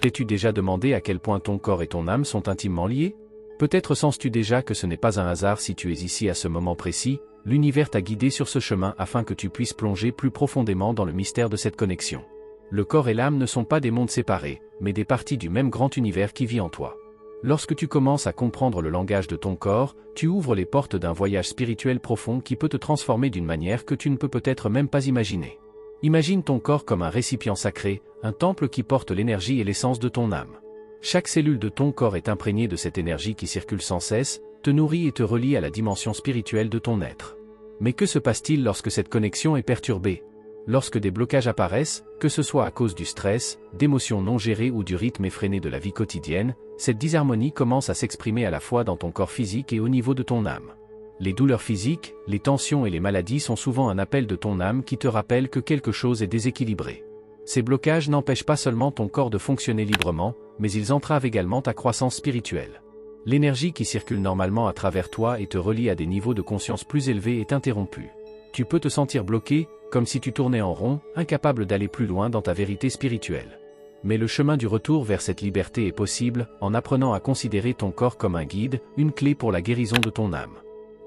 T'es-tu déjà demandé à quel point ton corps et ton âme sont intimement liés? Peut-être sens-tu déjà que ce n'est pas un hasard si tu es ici à ce moment précis, l'univers t'a guidé sur ce chemin afin que tu puisses plonger plus profondément dans le mystère de cette connexion. Le corps et l'âme ne sont pas des mondes séparés, mais des parties du même grand univers qui vit en toi. Lorsque tu commences à comprendre le langage de ton corps, tu ouvres les portes d'un voyage spirituel profond qui peut te transformer d'une manière que tu ne peux peut-être même pas imaginer. Imagine ton corps comme un récipient sacré, un temple qui porte l'énergie et l'essence de ton âme. Chaque cellule de ton corps est imprégnée de cette énergie qui circule sans cesse, te nourrit et te relie à la dimension spirituelle de ton être. Mais que se passe-t-il lorsque cette connexion est perturbée? Lorsque des blocages apparaissent, que ce soit à cause du stress, d'émotions non gérées ou du rythme effréné de la vie quotidienne, cette disharmonie commence à s'exprimer à la fois dans ton corps physique et au niveau de ton âme. Les douleurs physiques, les tensions et les maladies sont souvent un appel de ton âme qui te rappelle que quelque chose est déséquilibré. Ces blocages n'empêchent pas seulement ton corps de fonctionner librement, mais ils entravent également ta croissance spirituelle. L'énergie qui circule normalement à travers toi et te relie à des niveaux de conscience plus élevés est interrompue. Tu peux te sentir bloqué, comme si tu tournais en rond, incapable d'aller plus loin dans ta vérité spirituelle. Mais le chemin du retour vers cette liberté est possible, en apprenant à considérer ton corps comme un guide, une clé pour la guérison de ton âme.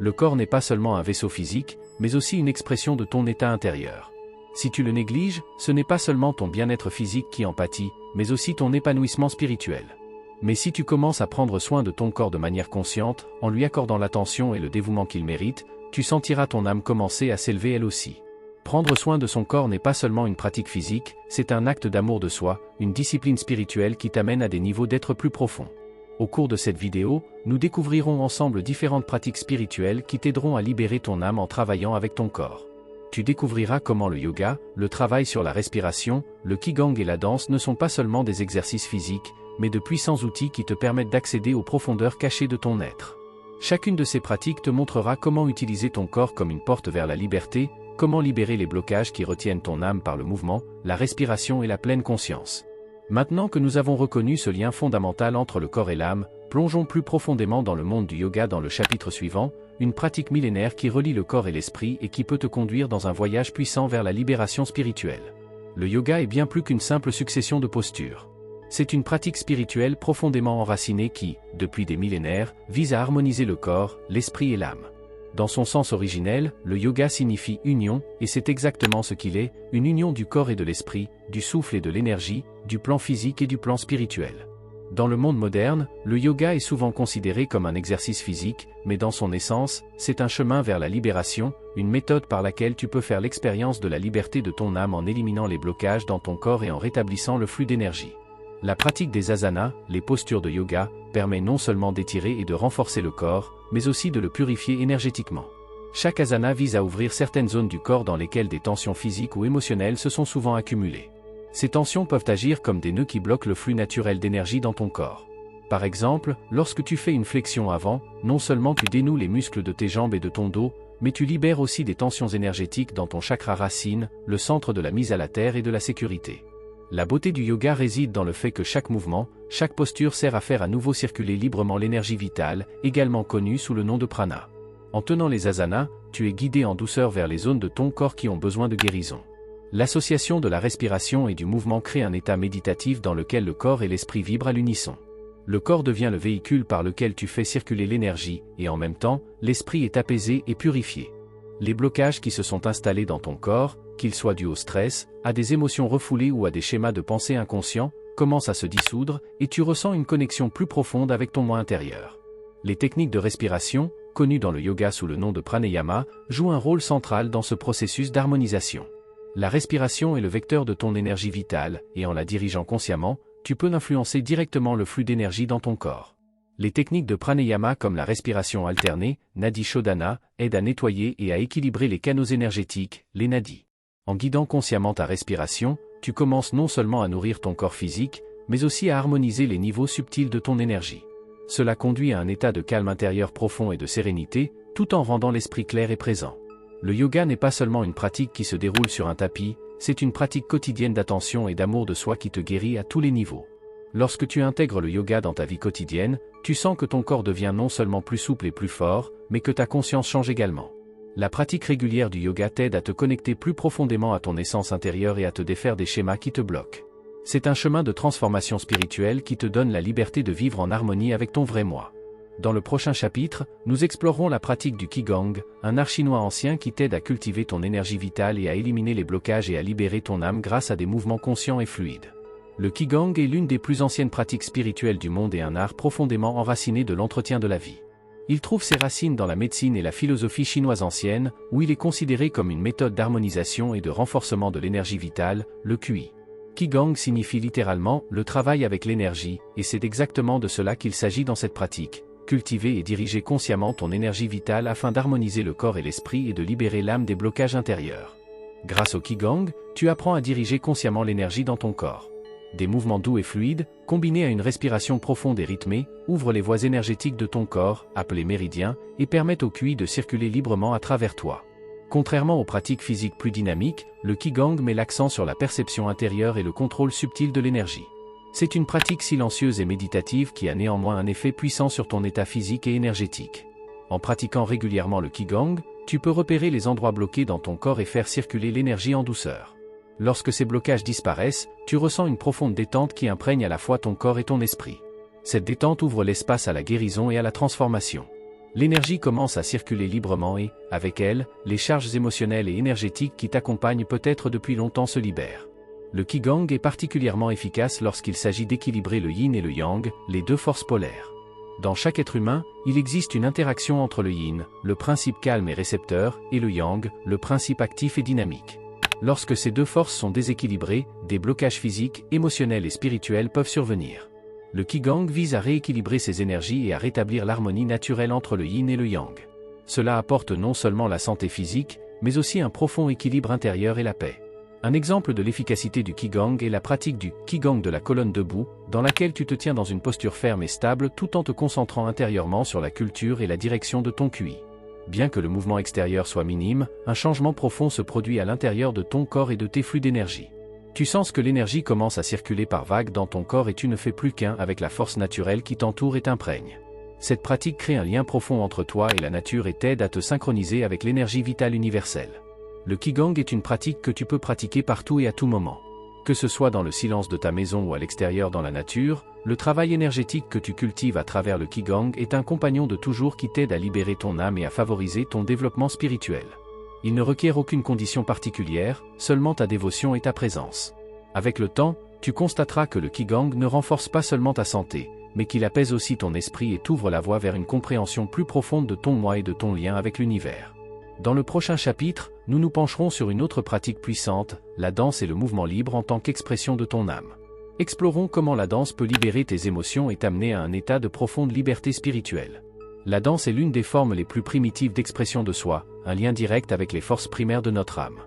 Le corps n'est pas seulement un vaisseau physique, mais aussi une expression de ton état intérieur. Si tu le négliges, ce n'est pas seulement ton bien-être physique qui en pâtit, mais aussi ton épanouissement spirituel. Mais si tu commences à prendre soin de ton corps de manière consciente, en lui accordant l'attention et le dévouement qu'il mérite, tu sentiras ton âme commencer à s'élever elle aussi. Prendre soin de son corps n'est pas seulement une pratique physique, c'est un acte d'amour de soi, une discipline spirituelle qui t'amène à des niveaux d'être plus profonds. Au cours de cette vidéo, nous découvrirons ensemble différentes pratiques spirituelles qui t'aideront à libérer ton âme en travaillant avec ton corps. Tu découvriras comment le yoga, le travail sur la respiration, le qigong et la danse ne sont pas seulement des exercices physiques, mais de puissants outils qui te permettent d'accéder aux profondeurs cachées de ton être. Chacune de ces pratiques te montrera comment utiliser ton corps comme une porte vers la liberté, comment libérer les blocages qui retiennent ton âme par le mouvement, la respiration et la pleine conscience. Maintenant que nous avons reconnu ce lien fondamental entre le corps et l'âme, plongeons plus profondément dans le monde du yoga dans le chapitre suivant, une pratique millénaire qui relie le corps et l'esprit et qui peut te conduire dans un voyage puissant vers la libération spirituelle. Le yoga est bien plus qu'une simple succession de postures. C'est une pratique spirituelle profondément enracinée qui, depuis des millénaires, vise à harmoniser le corps, l'esprit et l'âme. Dans son sens originel, le yoga signifie union, et c'est exactement ce qu'il est, une union du corps et de l'esprit, du souffle et de l'énergie, du plan physique et du plan spirituel. Dans le monde moderne, le yoga est souvent considéré comme un exercice physique, mais dans son essence, c'est un chemin vers la libération, une méthode par laquelle tu peux faire l'expérience de la liberté de ton âme en éliminant les blocages dans ton corps et en rétablissant le flux d'énergie. La pratique des asanas, les postures de yoga, permet non seulement d'étirer et de renforcer le corps, mais aussi de le purifier énergétiquement. Chaque asana vise à ouvrir certaines zones du corps dans lesquelles des tensions physiques ou émotionnelles se sont souvent accumulées. Ces tensions peuvent agir comme des nœuds qui bloquent le flux naturel d'énergie dans ton corps. Par exemple, lorsque tu fais une flexion avant, non seulement tu dénoues les muscles de tes jambes et de ton dos, mais tu libères aussi des tensions énergétiques dans ton chakra racine, le centre de la mise à la terre et de la sécurité. La beauté du yoga réside dans le fait que chaque mouvement, chaque posture sert à faire à nouveau circuler librement l'énergie vitale, également connue sous le nom de prana. En tenant les asanas, tu es guidé en douceur vers les zones de ton corps qui ont besoin de guérison. L'association de la respiration et du mouvement crée un état méditatif dans lequel le corps et l'esprit vibrent à l'unisson. Le corps devient le véhicule par lequel tu fais circuler l'énergie, et en même temps, l'esprit est apaisé et purifié. Les blocages qui se sont installés dans ton corps, qu'ils soient dus au stress, à des émotions refoulées ou à des schémas de pensée inconscients, commencent à se dissoudre, et tu ressens une connexion plus profonde avec ton moi intérieur. Les techniques de respiration, connues dans le yoga sous le nom de pranayama, jouent un rôle central dans ce processus d'harmonisation. La respiration est le vecteur de ton énergie vitale, et en la dirigeant consciemment, tu peux influencer directement le flux d'énergie dans ton corps. Les techniques de pranayama comme la respiration alternée, nadi shodhana, aident à nettoyer et à équilibrer les canaux énergétiques, les nadis. En guidant consciemment ta respiration, tu commences non seulement à nourrir ton corps physique, mais aussi à harmoniser les niveaux subtils de ton énergie. Cela conduit à un état de calme intérieur profond et de sérénité, tout en rendant l'esprit clair et présent. Le yoga n'est pas seulement une pratique qui se déroule sur un tapis, c'est une pratique quotidienne d'attention et d'amour de soi qui te guérit à tous les niveaux. Lorsque tu intègres le yoga dans ta vie quotidienne, tu sens que ton corps devient non seulement plus souple et plus fort, mais que ta conscience change également. La pratique régulière du yoga t'aide à te connecter plus profondément à ton essence intérieure et à te défaire des schémas qui te bloquent. C'est un chemin de transformation spirituelle qui te donne la liberté de vivre en harmonie avec ton vrai moi. Dans le prochain chapitre, nous explorerons la pratique du Qigong, un art chinois ancien qui t'aide à cultiver ton énergie vitale et à éliminer les blocages et à libérer ton âme grâce à des mouvements conscients et fluides. Le Qigong est l'une des plus anciennes pratiques spirituelles du monde et un art profondément enraciné de l'entretien de la vie. Il trouve ses racines dans la médecine et la philosophie chinoise ancienne, où il est considéré comme une méthode d'harmonisation et de renforcement de l'énergie vitale, le QI. Qigong signifie littéralement « le travail avec l'énergie », et c'est exactement de cela qu'il s'agit dans cette pratique. Cultiver et diriger consciemment ton énergie vitale afin d'harmoniser le corps et l'esprit et de libérer l'âme des blocages intérieurs. Grâce au Qigong, tu apprends à diriger consciemment l'énergie dans ton corps. Des mouvements doux et fluides, combinés à une respiration profonde et rythmée, ouvrent les voies énergétiques de ton corps, appelées méridiens, et permettent au QI de circuler librement à travers toi. Contrairement aux pratiques physiques plus dynamiques, le Qigong met l'accent sur la perception intérieure et le contrôle subtil de l'énergie. C'est une pratique silencieuse et méditative qui a néanmoins un effet puissant sur ton état physique et énergétique. En pratiquant régulièrement le Qigong, tu peux repérer les endroits bloqués dans ton corps et faire circuler l'énergie en douceur. Lorsque ces blocages disparaissent, tu ressens une profonde détente qui imprègne à la fois ton corps et ton esprit. Cette détente ouvre l'espace à la guérison et à la transformation. L'énergie commence à circuler librement et, avec elle, les charges émotionnelles et énergétiques qui t'accompagnent peut-être depuis longtemps se libèrent. Le Qigong est particulièrement efficace lorsqu'il s'agit d'équilibrer le yin et le yang, les deux forces polaires. Dans chaque être humain, il existe une interaction entre le yin, le principe calme et récepteur, et le yang, le principe actif et dynamique. Lorsque ces deux forces sont déséquilibrées, des blocages physiques, émotionnels et spirituels peuvent survenir. Le Qigong vise à rééquilibrer ces énergies et à rétablir l'harmonie naturelle entre le yin et le yang. Cela apporte non seulement la santé physique, mais aussi un profond équilibre intérieur et la paix. Un exemple de l'efficacité du Qigong est la pratique du Qigong de la colonne debout, dans laquelle tu te tiens dans une posture ferme et stable tout en te concentrant intérieurement sur la culture et la direction de ton QI. Bien que le mouvement extérieur soit minime, un changement profond se produit à l'intérieur de ton corps et de tes flux d'énergie. Tu sens que l'énergie commence à circuler par vagues dans ton corps et tu ne fais plus qu'un avec la force naturelle qui t'entoure et t'imprègne. Cette pratique crée un lien profond entre toi et la nature et t'aide à te synchroniser avec l'énergie vitale universelle. Le Qigong est une pratique que tu peux pratiquer partout et à tout moment. Que ce soit dans le silence de ta maison ou à l'extérieur dans la nature, le travail énergétique que tu cultives à travers le Qigong est un compagnon de toujours qui t'aide à libérer ton âme et à favoriser ton développement spirituel. Il ne requiert aucune condition particulière, seulement ta dévotion et ta présence. Avec le temps, tu constateras que le Qigong ne renforce pas seulement ta santé, mais qu'il apaise aussi ton esprit et t'ouvre la voie vers une compréhension plus profonde de ton moi et de ton lien avec l'univers. Dans le prochain chapitre, nous nous pencherons sur une autre pratique puissante, la danse et le mouvement libre en tant qu'expression de ton âme. Explorons comment la danse peut libérer tes émotions et t'amener à un état de profonde liberté spirituelle. La danse est l'une des formes les plus primitives d'expression de soi, un lien direct avec les forces primaires de notre âme.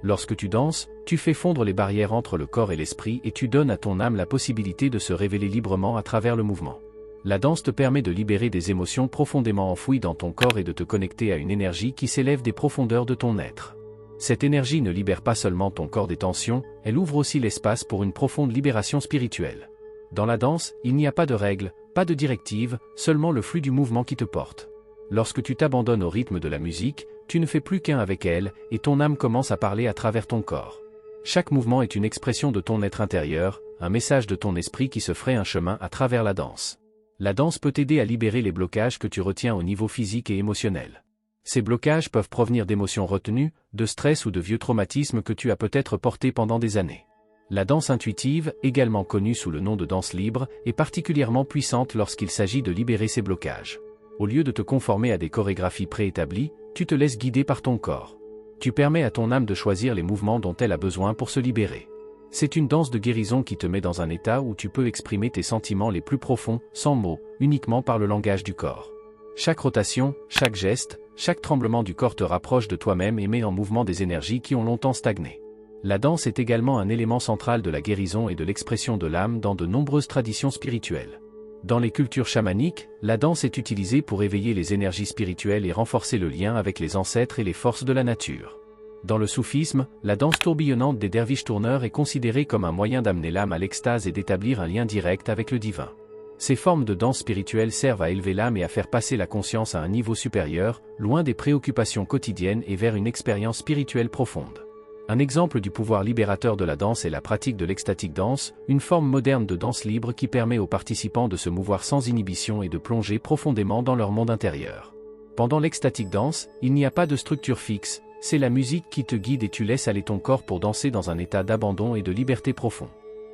Lorsque tu danses, tu fais fondre les barrières entre le corps et l'esprit et tu donnes à ton âme la possibilité de se révéler librement à travers le mouvement. La danse te permet de libérer des émotions profondément enfouies dans ton corps et de te connecter à une énergie qui s'élève des profondeurs de ton être. Cette énergie ne libère pas seulement ton corps des tensions, elle ouvre aussi l'espace pour une profonde libération spirituelle. Dans la danse, il n'y a pas de règles, pas de directives, seulement le flux du mouvement qui te porte. Lorsque tu t'abandonnes au rythme de la musique, tu ne fais plus qu'un avec elle, et ton âme commence à parler à travers ton corps. Chaque mouvement est une expression de ton être intérieur, un message de ton esprit qui se ferait un chemin à travers la danse. La danse peut t'aider à libérer les blocages que tu retiens au niveau physique et émotionnel. Ces blocages peuvent provenir d'émotions retenues, de stress ou de vieux traumatismes que tu as peut-être portés pendant des années. La danse intuitive, également connue sous le nom de danse libre, est particulièrement puissante lorsqu'il s'agit de libérer ces blocages. Au lieu de te conformer à des chorégraphies préétablies, tu te laisses guider par ton corps. Tu permets à ton âme de choisir les mouvements dont elle a besoin pour se libérer. C'est une danse de guérison qui te met dans un état où tu peux exprimer tes sentiments les plus profonds, sans mots, uniquement par le langage du corps. Chaque rotation, chaque geste, chaque tremblement du corps te rapproche de toi-même et met en mouvement des énergies qui ont longtemps stagné. La danse est également un élément central de la guérison et de l'expression de l'âme dans de nombreuses traditions spirituelles. Dans les cultures chamaniques, la danse est utilisée pour éveiller les énergies spirituelles et renforcer le lien avec les ancêtres et les forces de la nature. Dans le soufisme, la danse tourbillonnante des derviches tourneurs est considérée comme un moyen d'amener l'âme à l'extase et d'établir un lien direct avec le divin. Ces formes de danse spirituelle servent à élever l'âme et à faire passer la conscience à un niveau supérieur, loin des préoccupations quotidiennes et vers une expérience spirituelle profonde. Un exemple du pouvoir libérateur de la danse est la pratique de l'ecstatic dance, une forme moderne de danse libre qui permet aux participants de se mouvoir sans inhibition et de plonger profondément dans leur monde intérieur. Pendant l'ecstatic dance, il n'y a pas de structure fixe, c'est la musique qui te guide et tu laisses aller ton corps pour danser dans un état d'abandon et de liberté profond.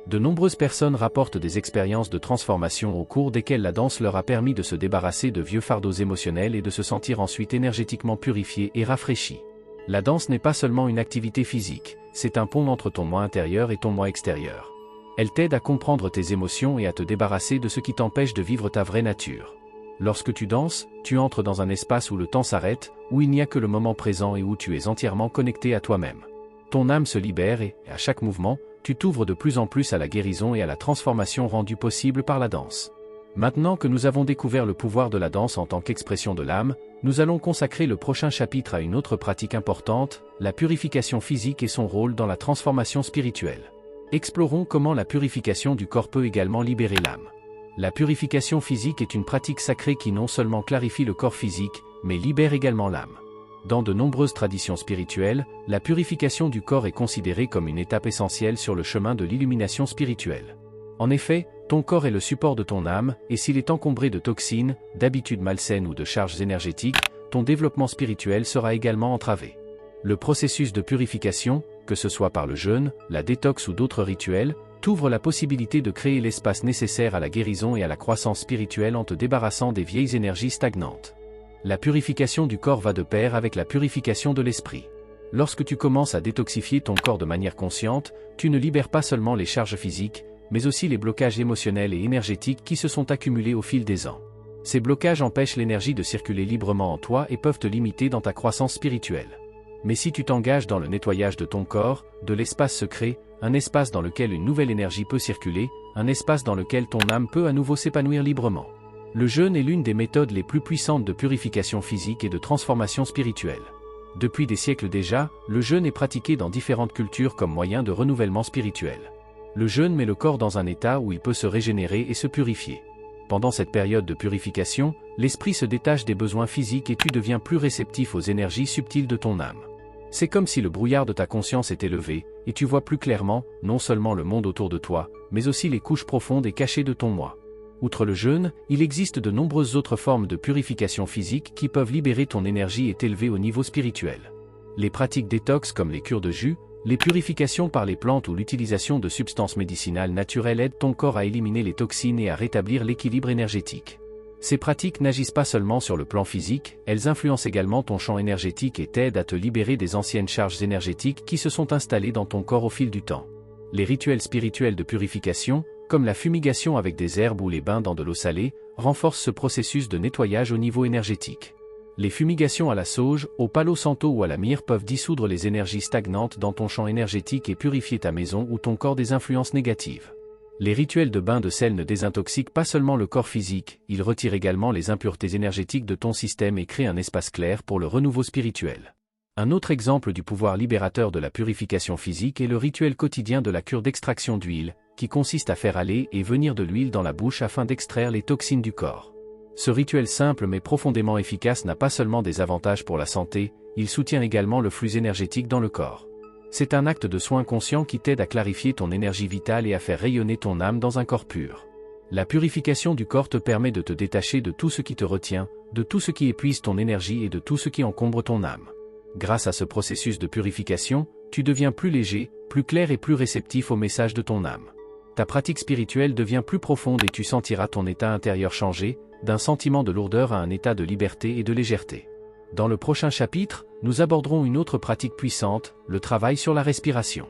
De nombreuses personnes rapportent des expériences de transformation au cours desquelles la danse leur a permis de se débarrasser de vieux fardeaux émotionnels et de se sentir ensuite énergétiquement purifiés et rafraîchis. La danse n'est pas seulement une activité physique, c'est un pont entre ton moi intérieur et ton moi extérieur. Elle t'aide à comprendre tes émotions et à te débarrasser de ce qui t'empêche de vivre ta vraie nature. Lorsque tu danses, tu entres dans un espace où le temps s'arrête, où il n'y a que le moment présent et où tu es entièrement connecté à toi-même. Ton âme se libère et, à chaque mouvement, tu t'ouvres de plus en plus à la guérison et à la transformation rendue possible par la danse. Maintenant que nous avons découvert le pouvoir de la danse en tant qu'expression de l'âme, nous allons consacrer le prochain chapitre à une autre pratique importante, la purification physique et son rôle dans la transformation spirituelle. Explorons comment la purification du corps peut également libérer l'âme. La purification physique est une pratique sacrée qui non seulement clarifie le corps physique, mais libère également l'âme. Dans de nombreuses traditions spirituelles, la purification du corps est considérée comme une étape essentielle sur le chemin de l'illumination spirituelle. En effet, ton corps est le support de ton âme, et s'il est encombré de toxines, d'habitudes malsaines ou de charges énergétiques, ton développement spirituel sera également entravé. Le processus de purification, que ce soit par le jeûne, la détox ou d'autres rituels, t'ouvre la possibilité de créer l'espace nécessaire à la guérison et à la croissance spirituelle en te débarrassant des vieilles énergies stagnantes. La purification du corps va de pair avec la purification de l'esprit. Lorsque tu commences à détoxifier ton corps de manière consciente, tu ne libères pas seulement les charges physiques, mais aussi les blocages émotionnels et énergétiques qui se sont accumulés au fil des ans. Ces blocages empêchent l'énergie de circuler librement en toi et peuvent te limiter dans ta croissance spirituelle. Mais si tu t'engages dans le nettoyage de ton corps, de l'espace secret, un espace dans lequel une nouvelle énergie peut circuler, un espace dans lequel ton âme peut à nouveau s'épanouir librement. Le jeûne est l'une des méthodes les plus puissantes de purification physique et de transformation spirituelle. Depuis des siècles déjà, le jeûne est pratiqué dans différentes cultures comme moyen de renouvellement spirituel. Le jeûne met le corps dans un état où il peut se régénérer et se purifier. Pendant cette période de purification, l'esprit se détache des besoins physiques et tu deviens plus réceptif aux énergies subtiles de ton âme. C'est comme si le brouillard de ta conscience était levé, et tu vois plus clairement, non seulement le monde autour de toi, mais aussi les couches profondes et cachées de ton moi. Outre le jeûne, il existe de nombreuses autres formes de purification physique qui peuvent libérer ton énergie et t'élever au niveau spirituel. Les pratiques détox comme les cures de jus, les purifications par les plantes ou l'utilisation de substances médicinales naturelles aident ton corps à éliminer les toxines et à rétablir l'équilibre énergétique. Ces pratiques n'agissent pas seulement sur le plan physique, elles influencent également ton champ énergétique et t'aident à te libérer des anciennes charges énergétiques qui se sont installées dans ton corps au fil du temps. Les rituels spirituels de purification, comme la fumigation avec des herbes ou les bains dans de l'eau salée, renforcent ce processus de nettoyage au niveau énergétique. Les fumigations à la sauge, au palo santo ou à la myrrhe peuvent dissoudre les énergies stagnantes dans ton champ énergétique et purifier ta maison ou ton corps des influences négatives. Les rituels de bain de sel ne désintoxiquent pas seulement le corps physique, ils retirent également les impuretés énergétiques de ton système et créent un espace clair pour le renouveau spirituel. Un autre exemple du pouvoir libérateur de la purification physique est le rituel quotidien de la cure d'extraction d'huile, qui consiste à faire aller et venir de l'huile dans la bouche afin d'extraire les toxines du corps. Ce rituel simple mais profondément efficace n'a pas seulement des avantages pour la santé, il soutient également le flux énergétique dans le corps. C'est un acte de soin conscient qui t'aide à clarifier ton énergie vitale et à faire rayonner ton âme dans un corps pur. La purification du corps te permet de te détacher de tout ce qui te retient, de tout ce qui épuise ton énergie et de tout ce qui encombre ton âme. Grâce à ce processus de purification, tu deviens plus léger, plus clair et plus réceptif au message de ton âme. Ta pratique spirituelle devient plus profonde et tu sentiras ton état intérieur changer, d'un sentiment de lourdeur à un état de liberté et de légèreté. Dans le prochain chapitre, nous aborderons une autre pratique puissante, le travail sur la respiration.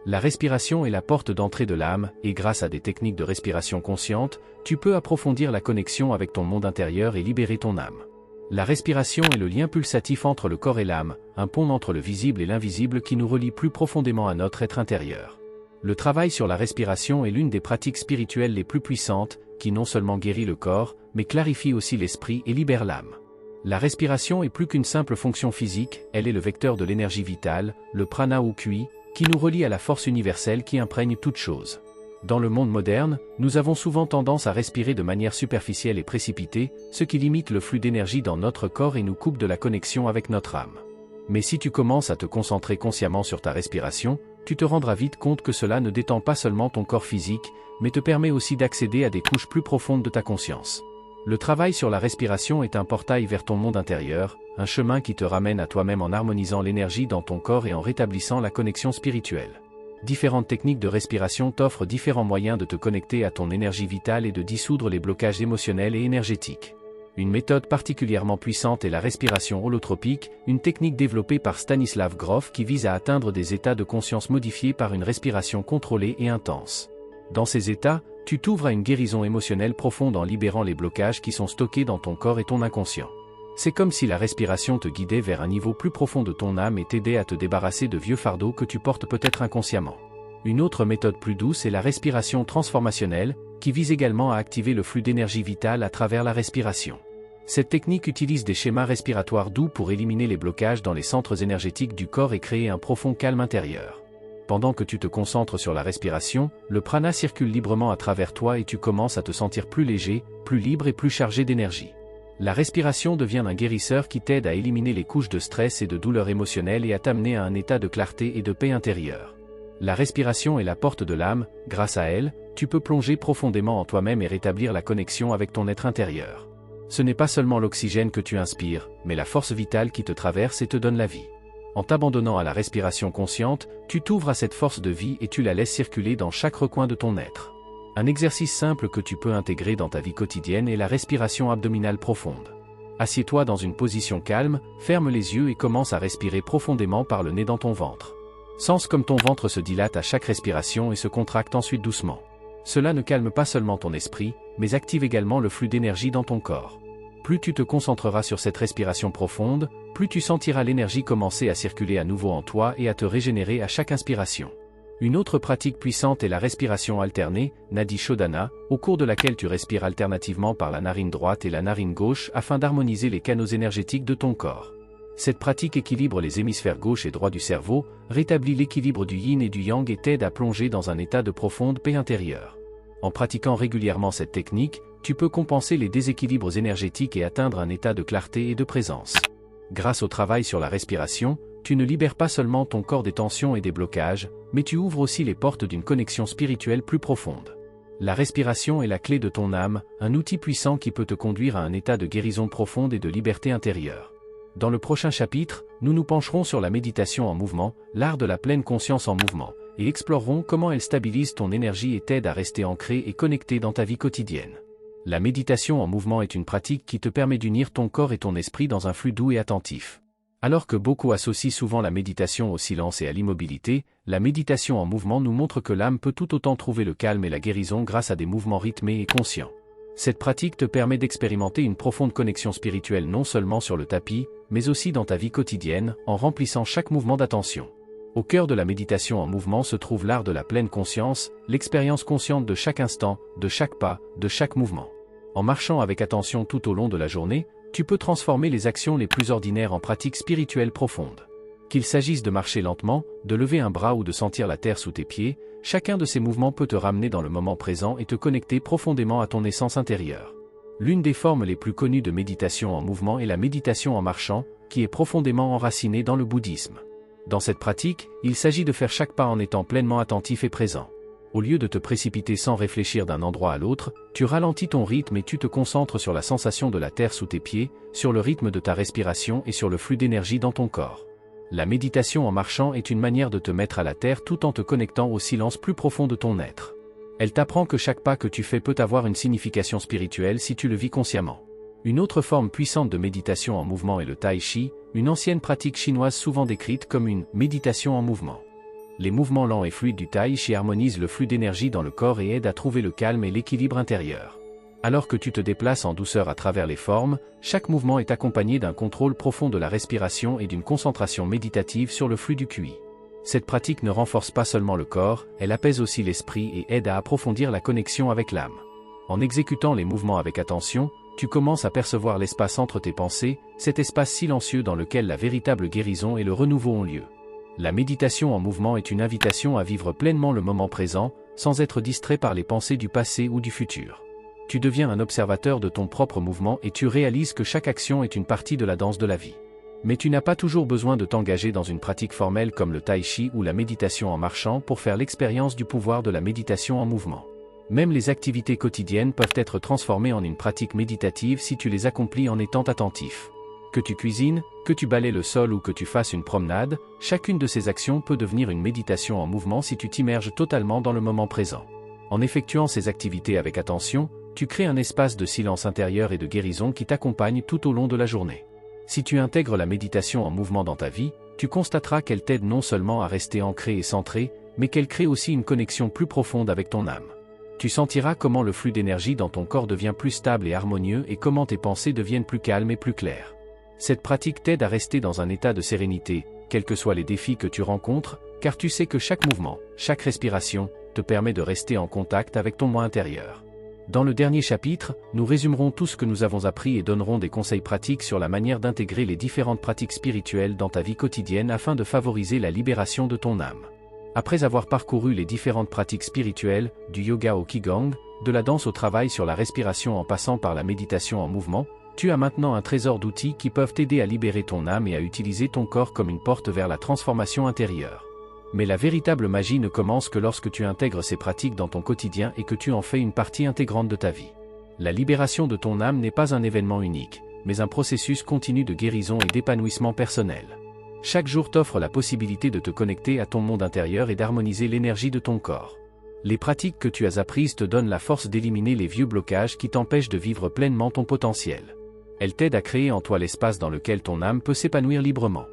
La respiration est la porte d'entrée de l'âme, et grâce à des techniques de respiration consciente, tu peux approfondir la connexion avec ton monde intérieur et libérer ton âme. La respiration est le lien pulsatif entre le corps et l'âme, un pont entre le visible et l'invisible qui nous relie plus profondément à notre être intérieur. Le travail sur la respiration est l'une des pratiques spirituelles les plus puissantes, qui non seulement guérit le corps, mais clarifie aussi l'esprit et libère l'âme. La respiration est plus qu'une simple fonction physique, elle est le vecteur de l'énergie vitale, le prana ou Qi, qui nous relie à la force universelle qui imprègne toute chose. Dans le monde moderne, nous avons souvent tendance à respirer de manière superficielle et précipitée, ce qui limite le flux d'énergie dans notre corps et nous coupe de la connexion avec notre âme. Mais si tu commences à te concentrer consciemment sur ta respiration, tu te rendras vite compte que cela ne détend pas seulement ton corps physique, mais te permet aussi d'accéder à des couches plus profondes de ta conscience. Le travail sur la respiration est un portail vers ton monde intérieur, un chemin qui te ramène à toi-même en harmonisant l'énergie dans ton corps et en rétablissant la connexion spirituelle. Différentes techniques de respiration t'offrent différents moyens de te connecter à ton énergie vitale et de dissoudre les blocages émotionnels et énergétiques. Une méthode particulièrement puissante est la respiration holotropique, une technique développée par Stanislav Grof qui vise à atteindre des états de conscience modifiés par une respiration contrôlée et intense. Dans ces états, tu t'ouvres à une guérison émotionnelle profonde en libérant les blocages qui sont stockés dans ton corps et ton inconscient. C'est comme si la respiration te guidait vers un niveau plus profond de ton âme et t'aidait à te débarrasser de vieux fardeaux que tu portes peut-être inconsciemment. Une autre méthode plus douce est la respiration transformationnelle, qui vise également à activer le flux d'énergie vitale à travers la respiration. Cette technique utilise des schémas respiratoires doux pour éliminer les blocages dans les centres énergétiques du corps et créer un profond calme intérieur. Pendant que tu te concentres sur la respiration, le prana circule librement à travers toi et tu commences à te sentir plus léger, plus libre et plus chargé d'énergie. La respiration devient un guérisseur qui t'aide à éliminer les couches de stress et de douleur émotionnelle et à t'amener à un état de clarté et de paix intérieure. La respiration est la porte de l'âme, grâce à elle, tu peux plonger profondément en toi-même et rétablir la connexion avec ton être intérieur. Ce n'est pas seulement l'oxygène que tu inspires, mais la force vitale qui te traverse et te donne la vie. En t'abandonnant à la respiration consciente, tu t'ouvres à cette force de vie et tu la laisses circuler dans chaque recoin de ton être. Un exercice simple que tu peux intégrer dans ta vie quotidienne est la respiration abdominale profonde. Assieds-toi dans une position calme, ferme les yeux et commence à respirer profondément par le nez dans ton ventre. Sens comme ton ventre se dilate à chaque respiration et se contracte ensuite doucement. Cela ne calme pas seulement ton esprit, mais active également le flux d'énergie dans ton corps. Plus tu te concentreras sur cette respiration profonde, plus tu sentiras l'énergie commencer à circuler à nouveau en toi et à te régénérer à chaque inspiration. Une autre pratique puissante est la respiration alternée, Nadi Shodhana, au cours de laquelle tu respires alternativement par la narine droite et la narine gauche afin d'harmoniser les canaux énergétiques de ton corps. Cette pratique équilibre les hémisphères gauche et droit du cerveau, rétablit l'équilibre du yin et du yang et t'aide à plonger dans un état de profonde paix intérieure. En pratiquant régulièrement cette technique, tu peux compenser les déséquilibres énergétiques et atteindre un état de clarté et de présence. Grâce au travail sur la respiration, tu ne libères pas seulement ton corps des tensions et des blocages, mais tu ouvres aussi les portes d'une connexion spirituelle plus profonde. La respiration est la clé de ton âme, un outil puissant qui peut te conduire à un état de guérison profonde et de liberté intérieure. Dans le prochain chapitre, nous nous pencherons sur la méditation en mouvement, l'art de la pleine conscience en mouvement, et explorerons comment elle stabilise ton énergie et t'aide à rester ancré et connecté dans ta vie quotidienne. La méditation en mouvement est une pratique qui te permet d'unir ton corps et ton esprit dans un flux doux et attentif. Alors que beaucoup associent souvent la méditation au silence et à l'immobilité, la méditation en mouvement nous montre que l'âme peut tout autant trouver le calme et la guérison grâce à des mouvements rythmés et conscients. Cette pratique te permet d'expérimenter une profonde connexion spirituelle non seulement sur le tapis, mais aussi dans ta vie quotidienne, en remplissant chaque mouvement d'attention. Au cœur de la méditation en mouvement se trouve l'art de la pleine conscience, l'expérience consciente de chaque instant, de chaque pas, de chaque mouvement. En marchant avec attention tout au long de la journée, tu peux transformer les actions les plus ordinaires en pratiques spirituelles profondes. Qu'il s'agisse de marcher lentement, de lever un bras ou de sentir la terre sous tes pieds, chacun de ces mouvements peut te ramener dans le moment présent et te connecter profondément à ton essence intérieure. L'une des formes les plus connues de méditation en mouvement est la méditation en marchant, qui est profondément enracinée dans le bouddhisme. Dans cette pratique, il s'agit de faire chaque pas en étant pleinement attentif et présent. Au lieu de te précipiter sans réfléchir d'un endroit à l'autre, tu ralentis ton rythme et tu te concentres sur la sensation de la terre sous tes pieds, sur le rythme de ta respiration et sur le flux d'énergie dans ton corps. La méditation en marchant est une manière de te mettre à la terre tout en te connectant au silence plus profond de ton être. Elle t'apprend que chaque pas que tu fais peut avoir une signification spirituelle si tu le vis consciemment. Une autre forme puissante de méditation en mouvement est le tai chi, une ancienne pratique chinoise souvent décrite comme une méditation en mouvement. Les mouvements lents et fluides du tai chi harmonisent le flux d'énergie dans le corps et aident à trouver le calme et l'équilibre intérieur. Alors que tu te déplaces en douceur à travers les formes, chaque mouvement est accompagné d'un contrôle profond de la respiration et d'une concentration méditative sur le flux du qi. Cette pratique ne renforce pas seulement le corps, elle apaise aussi l'esprit et aide à approfondir la connexion avec l'âme. En exécutant les mouvements avec attention, tu commences à percevoir l'espace entre tes pensées, cet espace silencieux dans lequel la véritable guérison et le renouveau ont lieu. La méditation en mouvement est une invitation à vivre pleinement le moment présent, sans être distrait par les pensées du passé ou du futur. Tu deviens un observateur de ton propre mouvement et tu réalises que chaque action est une partie de la danse de la vie. Mais tu n'as pas toujours besoin de t'engager dans une pratique formelle comme le tai chi ou la méditation en marchant pour faire l'expérience du pouvoir de la méditation en mouvement. Même les activités quotidiennes peuvent être transformées en une pratique méditative si tu les accomplis en étant attentif. Que tu cuisines, que tu balaies le sol ou que tu fasses une promenade, chacune de ces actions peut devenir une méditation en mouvement si tu t'immerges totalement dans le moment présent. En effectuant ces activités avec attention, tu crées un espace de silence intérieur et de guérison qui t'accompagne tout au long de la journée. Si tu intègres la méditation en mouvement dans ta vie, tu constateras qu'elle t'aide non seulement à rester ancré et centré, mais qu'elle crée aussi une connexion plus profonde avec ton âme. Tu sentiras comment le flux d'énergie dans ton corps devient plus stable et harmonieux et comment tes pensées deviennent plus calmes et plus claires. Cette pratique t'aide à rester dans un état de sérénité, quels que soient les défis que tu rencontres, car tu sais que chaque mouvement, chaque respiration, te permet de rester en contact avec ton moi intérieur. Dans le dernier chapitre, nous résumerons tout ce que nous avons appris et donnerons des conseils pratiques sur la manière d'intégrer les différentes pratiques spirituelles dans ta vie quotidienne afin de favoriser la libération de ton âme. Après avoir parcouru les différentes pratiques spirituelles, du yoga au qigong, de la danse au travail sur la respiration en passant par la méditation en mouvement, tu as maintenant un trésor d'outils qui peuvent t'aider à libérer ton âme et à utiliser ton corps comme une porte vers la transformation intérieure. Mais la véritable magie ne commence que lorsque tu intègres ces pratiques dans ton quotidien et que tu en fais une partie intégrante de ta vie. La libération de ton âme n'est pas un événement unique, mais un processus continu de guérison et d'épanouissement personnel. Chaque jour t'offre la possibilité de te connecter à ton monde intérieur et d'harmoniser l'énergie de ton corps. Les pratiques que tu as apprises te donnent la force d'éliminer les vieux blocages qui t'empêchent de vivre pleinement ton potentiel. Elles t'aident à créer en toi l'espace dans lequel ton âme peut s'épanouir librement.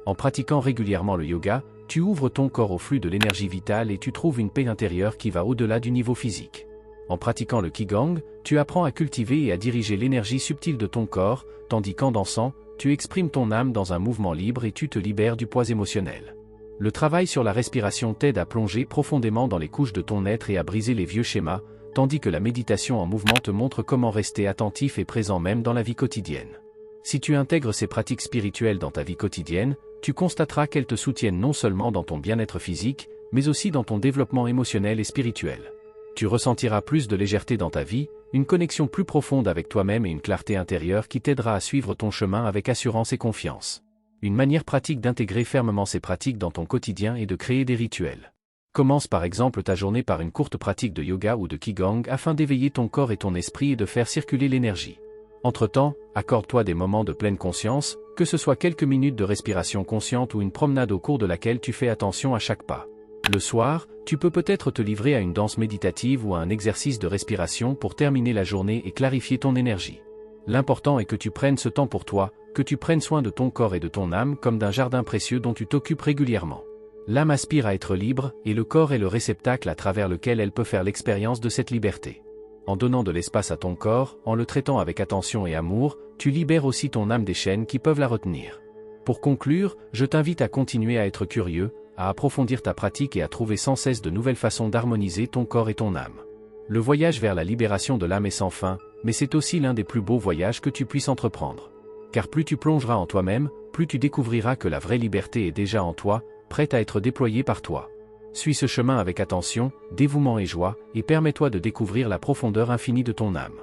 En pratiquant régulièrement le yoga, tu ouvres ton corps au flux de l'énergie vitale et tu trouves une paix intérieure qui va au-delà du niveau physique. En pratiquant le qigong, tu apprends à cultiver et à diriger l'énergie subtile de ton corps, tandis qu'en dansant, tu exprimes ton âme dans un mouvement libre et tu te libères du poids émotionnel. Le travail sur la respiration t'aide à plonger profondément dans les couches de ton être et à briser les vieux schémas, tandis que la méditation en mouvement te montre comment rester attentif et présent même dans la vie quotidienne. Si tu intègres ces pratiques spirituelles dans ta vie quotidienne, tu constateras qu'elles te soutiennent non seulement dans ton bien-être physique, mais aussi dans ton développement émotionnel et spirituel. Tu ressentiras plus de légèreté dans ta vie, une connexion plus profonde avec toi-même et une clarté intérieure qui t'aidera à suivre ton chemin avec assurance et confiance. Une manière pratique d'intégrer fermement ces pratiques dans ton quotidien est de créer des rituels. Commence par exemple ta journée par une courte pratique de yoga ou de qigong afin d'éveiller ton corps et ton esprit et de faire circuler l'énergie. Entre-temps, accorde-toi des moments de pleine conscience, que ce soit quelques minutes de respiration consciente ou une promenade au cours de laquelle tu fais attention à chaque pas. Le soir, tu peux peut-être te livrer à une danse méditative ou à un exercice de respiration pour terminer la journée et clarifier ton énergie. L'important est que tu prennes ce temps pour toi, que tu prennes soin de ton corps et de ton âme comme d'un jardin précieux dont tu t'occupes régulièrement. L'âme aspire à être libre, et le corps est le réceptacle à travers lequel elle peut faire l'expérience de cette liberté. En donnant de l'espace à ton corps, en le traitant avec attention et amour, tu libères aussi ton âme des chaînes qui peuvent la retenir. Pour conclure, je t'invite à continuer à être curieux, à approfondir ta pratique et à trouver sans cesse de nouvelles façons d'harmoniser ton corps et ton âme. Le voyage vers la libération de l'âme est sans fin, mais c'est aussi l'un des plus beaux voyages que tu puisses entreprendre. Car plus tu plongeras en toi-même, plus tu découvriras que la vraie liberté est déjà en toi, prête à être déployée par toi. Suis ce chemin avec attention, dévouement et joie, et permets-toi de découvrir la profondeur infinie de ton âme.